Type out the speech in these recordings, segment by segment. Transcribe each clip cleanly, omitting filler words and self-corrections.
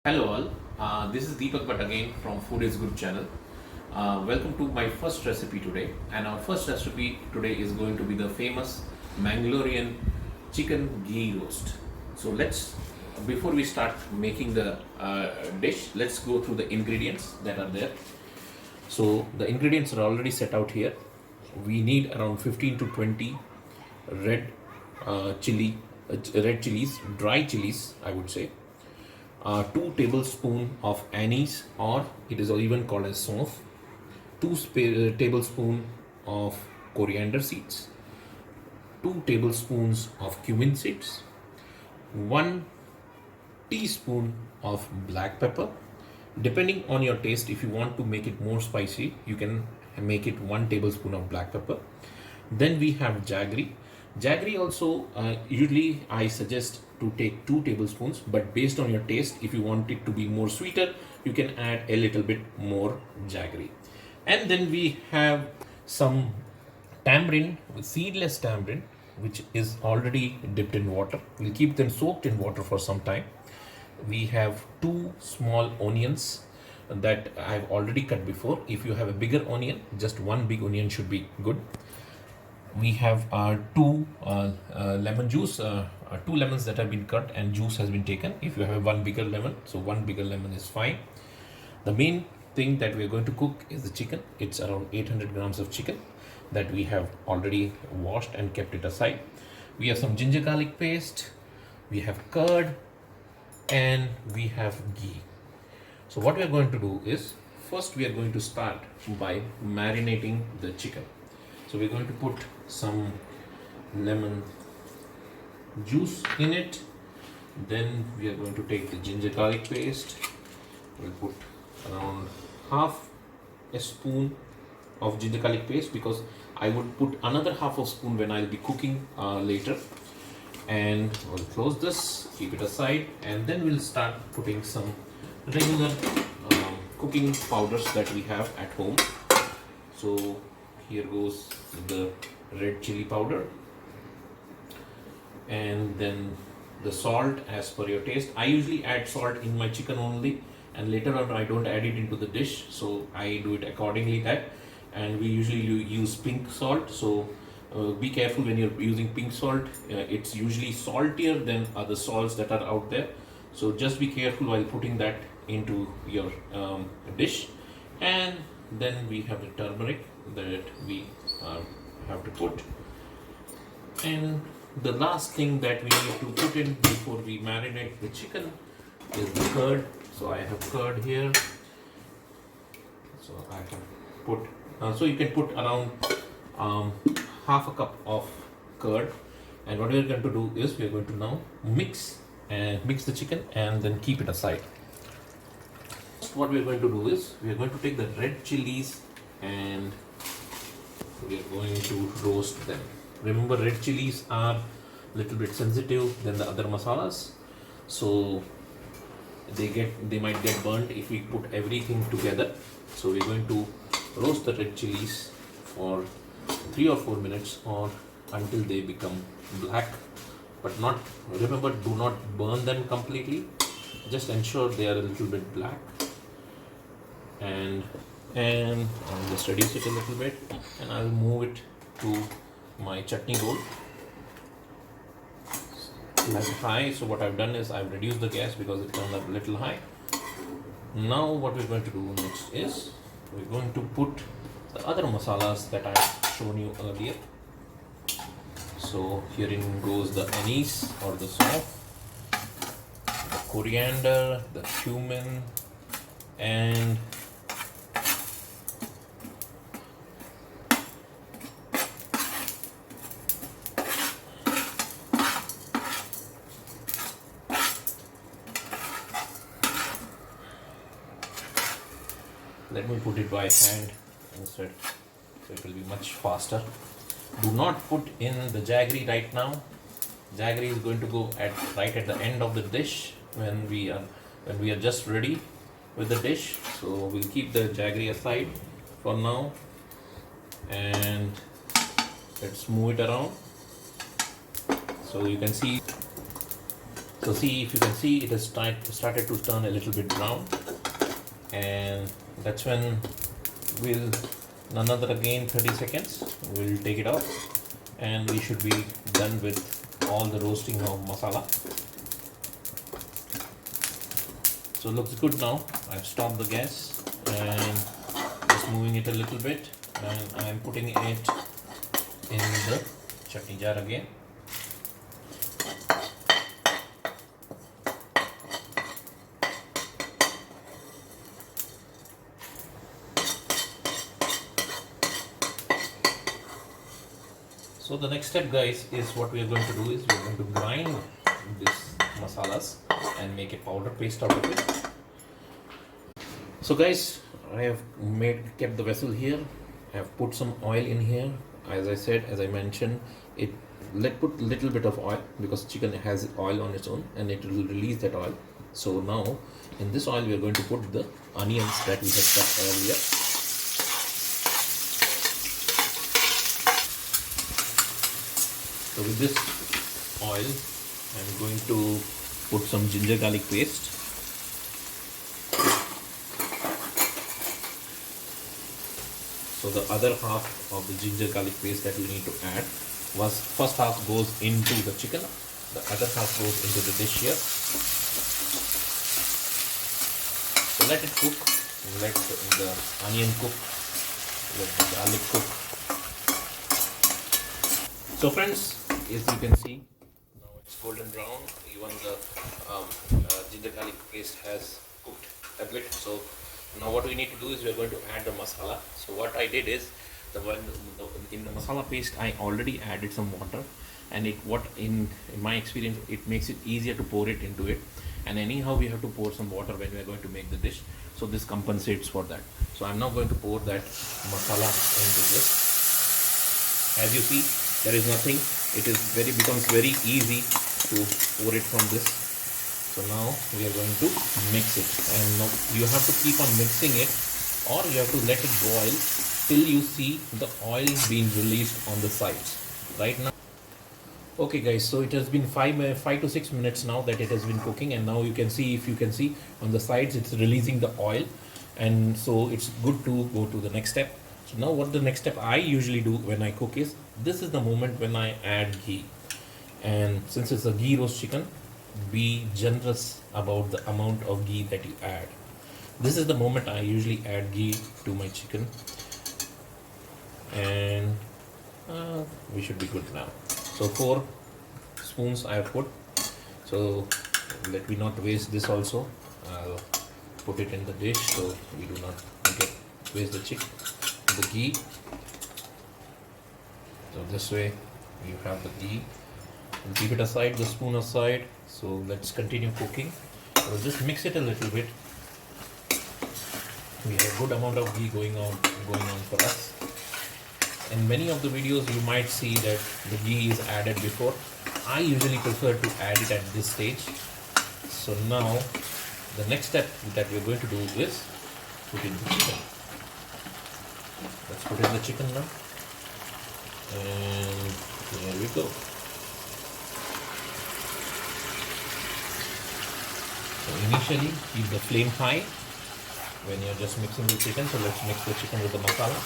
Hello all, this is Deepak Bhatt again from Food is Good channel. Welcome to my first recipe today, and our first recipe today is going to be the famous Mangalorean chicken ghee roast. So before we start making the dish, let's go through the ingredients that are there. So the ingredients are already set out here. We need around 15 to 20 red red chilies, dry chilies, I would say. 2 tablespoons of anise, or it is even called as saunf, 2 tablespoons of coriander seeds, 2 tablespoons of cumin seeds, 1 teaspoon of black pepper. Depending on your taste, if you want to make it more spicy, you can make it 1 tablespoon of black pepper. Then we have jaggery. Jaggery also, usually I suggest to take 2 tablespoons, but based on your taste, if you want it to be more sweeter, you can add a little bit more jaggery. And then we have some tamarind, seedless tamarind, which is already dipped in water. We'll keep them soaked in water for some time. We have 2 small onions that I've already cut before. If you have a bigger onion, just 1 big onion should be good. We have two lemon juice, 2 lemons that have been cut and juice has been taken. If you have 1 bigger lemon, so 1 bigger lemon is fine. The main thing that we are going to cook is the chicken. It's around 800 grams of chicken that we have already washed and kept it aside. We have some ginger garlic paste, we have curd, and we have ghee. So what we are going to do is, first we are going to start by marinating the chicken. So we're going to put some lemon juice in it. Then we are going to take the ginger garlic paste. We'll put around half a spoon of ginger garlic paste, because I would put another half a spoon when I'll be cooking later. And we'll close this, keep it aside, and then we'll start putting some regular cooking powders that we have at home. So here goes the red chili powder, and then the salt as per your taste. I usually add salt in my chicken only, and later on I don't add it into the dish, so I do it accordingly that. And we usually use pink salt, so be careful when you're using pink salt. It's usually saltier than other salts that are out there, so just be careful while putting that into your dish. And then we have the turmeric that we have to put, and the last thing that we need to put in before we marinate the chicken is the curd. So I have curd here, so I have put so you can put around half a cup of curd. And what we are going to do is we are going to now mix the chicken and then keep it aside. What we are going to do is we are going to take the red chilies and we are going to roast them. Remember, red chilies are a little bit sensitive than the other masalas, so they might get burnt if we put everything together. So we're going to roast the red chilies for 3 or 4 minutes, or until they become black, but not, remember, do not burn them completely, just ensure they are a little bit black. And I'll just reduce it a little bit, and I'll move it to my chutney bowl. Level high. So what I've done is I've reduced the gas because it turned up a little high. Now what we're going to do next is we're going to put the other masalas that I've shown you earlier. So herein goes the anise or the saunf, the coriander, the cumin, and let me put it by hand instead, so it will be much faster. Do not put in the jaggery right now. Jaggery is going to go right at the end of the dish when we are just ready with the dish. So we'll keep the jaggery aside for now, and let's move it around. So you can see So see, if you can see, it has started to turn a little bit brown, and that's when we'll another again 30 seconds. We'll take it off, and we should be done with all the roasting of masala. So it looks good now. I've stopped the gas and just moving it a little bit, and I'm putting it in the chutney jar again. So the next step, guys, is what we are going to do is we're going to grind this masalas and make a powder paste out of it. So guys, I have kept the vessel here. I have put some oil in here. As I mentioned, put little bit of oil because chicken has oil on its own and it will release that oil. So now in this oil we are going to put the onions that we had cut earlier. So with this oil, I'm going to put some ginger garlic paste. So the other half of the ginger garlic paste that we need to add was first half goes into the chicken, the other half goes into the dish here. So let it cook, let the onion cook, let the garlic cook. So friends, as you can see, now it's golden brown. Even the ginger garlic paste has cooked a bit. So now what we need to do is we are going to add the masala. So what I did is in the masala paste I already added some water, and in my experience it makes it easier to pour it into it. And anyhow we have to pour some water when we are going to make the dish. So this compensates for that. So I'm now going to pour that masala into this. As you see, there is nothing. It becomes very easy to pour it from this. So now we are going to mix it, and now you have to keep on mixing it, or you have to let it boil till you see the oil being released on the sides. Right now, okay guys, so it has been 5 to 6 minutes now that it has been cooking, and now you can see, if you can see on the sides, it's releasing the oil, and so it's good to go to the next step. So now what the next step I usually do when I cook is, this is the moment when I add ghee. And since it's a ghee roast chicken, be generous about the amount of ghee that you add. This is the moment I usually add ghee to my chicken, and we should be good now. So 4 spoons I have put. So let me not waste this also. I'll put it in the dish so we do not waste the ghee. So this way you have the ghee, and keep it aside, the spoon aside. So let's continue cooking. So just mix it a little bit. We have a good amount of ghee going on for us. In many of the videos you might see that the ghee is added before. I usually prefer to add it at this stage. So now the next step that we're going to do is put in the chicken. Let's put in the chicken now, and here we go. So initially keep the flame high when you're just mixing the chicken. So let's mix the chicken with the masala.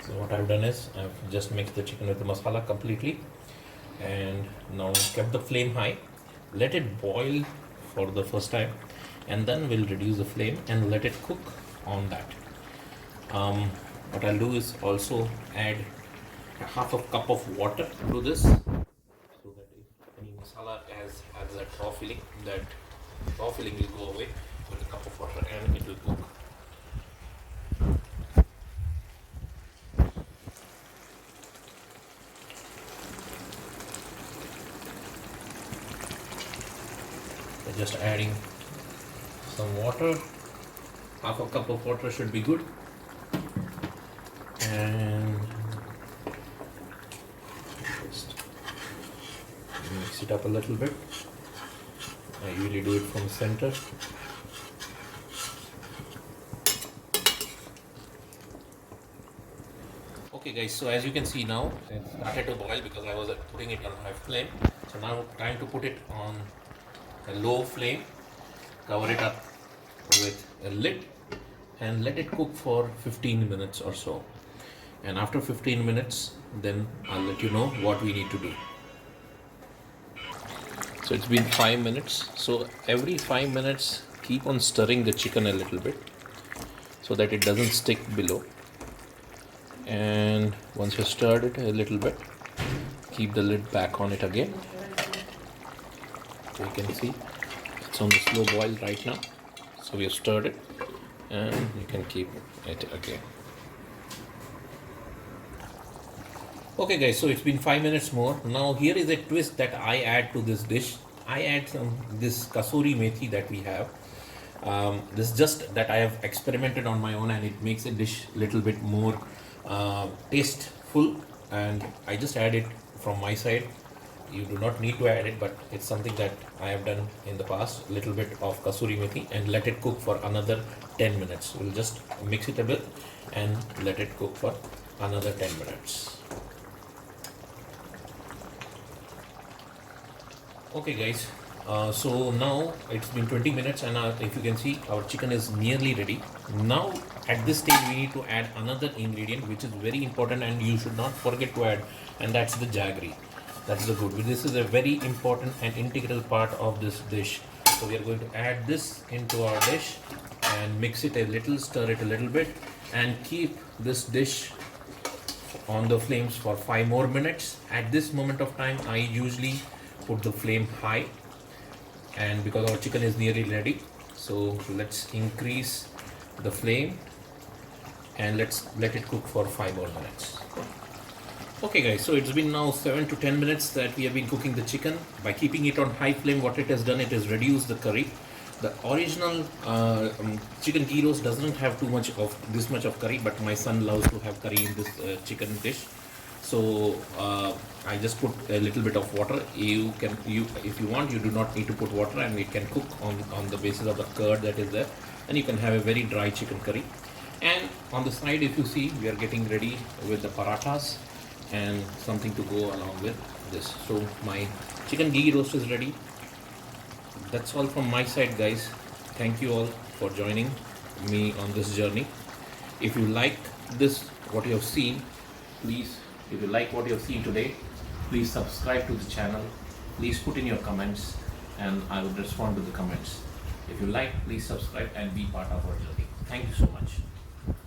So what I've done is I've just mixed the chicken with the masala completely, and now kept the flame high. Let it boil for the first time, and then we'll reduce the flame and let it cook on that. What I'll do is also add half a cup of water to this, so that if any masala has that raw feeling will go away with a cup of water, and it will cook. Just adding some water, half a cup of water should be good, and just mix it up a little bit. I usually do it from center. Okay guys, so as you can see now, it started to boil because I was putting it on high flame. So now time to put it on a low flame, cover it up with a lid and let it cook for 15 minutes or so. And after 15 minutes, then I'll let you know what we need to do. So it's been 5 minutes. So every 5 minutes, keep on stirring the chicken a little bit so that it doesn't stick below. And once you stirred it a little bit, keep the lid back on it again. So you can see it's on the slow boil right now. So we have stirred it and you can keep it again. Okay guys, so it's been 5 minutes more. Now here is a twist that I add to this dish. I add this kasuri methi that we have. This is just that I have experimented on my own and it makes a dish little bit more tasteful, and I just add it from my side. You do not need to add it, but it's something that I have done in the past. Little bit of kasuri methi and let it cook for another 10 minutes. We'll just mix it a bit and let it cook for another 10 minutes. Okay guys, so now it's been 20 minutes and if you can see, our chicken is nearly ready. Now at this stage we need to add another ingredient which is very important and you should not forget to add, and that's the jaggery. That's the good. This is a very important and integral part of this dish. So we are going to add this into our dish and mix it a little, stir it a little bit and keep this dish on the flames for 5 more minutes. At this moment of time I usually put the flame high, and because our chicken is nearly ready, so let's increase the flame and let's let it cook for 5 more minutes. Okay guys, so it's been now 7 to 10 minutes that we have been cooking the chicken. By keeping it on high flame, what it has done, it has reduced the curry. The original chicken ghee roast doesn't have too much of this much of curry, but my son loves to have curry in this chicken dish. So I just put a little bit of water. If you want, you do not need to put water, and it can cook on the basis of the curd that is there, and you can have a very dry chicken curry. And on the side, if you see, we are getting ready with the parathas and something to go along with this. So my chicken ghee roast is ready. That's all from my side, guys. Thank you all for joining me on this journey. If you like this, what you have seen, please, if you like what you have seen today, please subscribe to the channel. Please put in your comments and I will respond to the comments. If you like, please subscribe and be part of our journey. Thank you so much.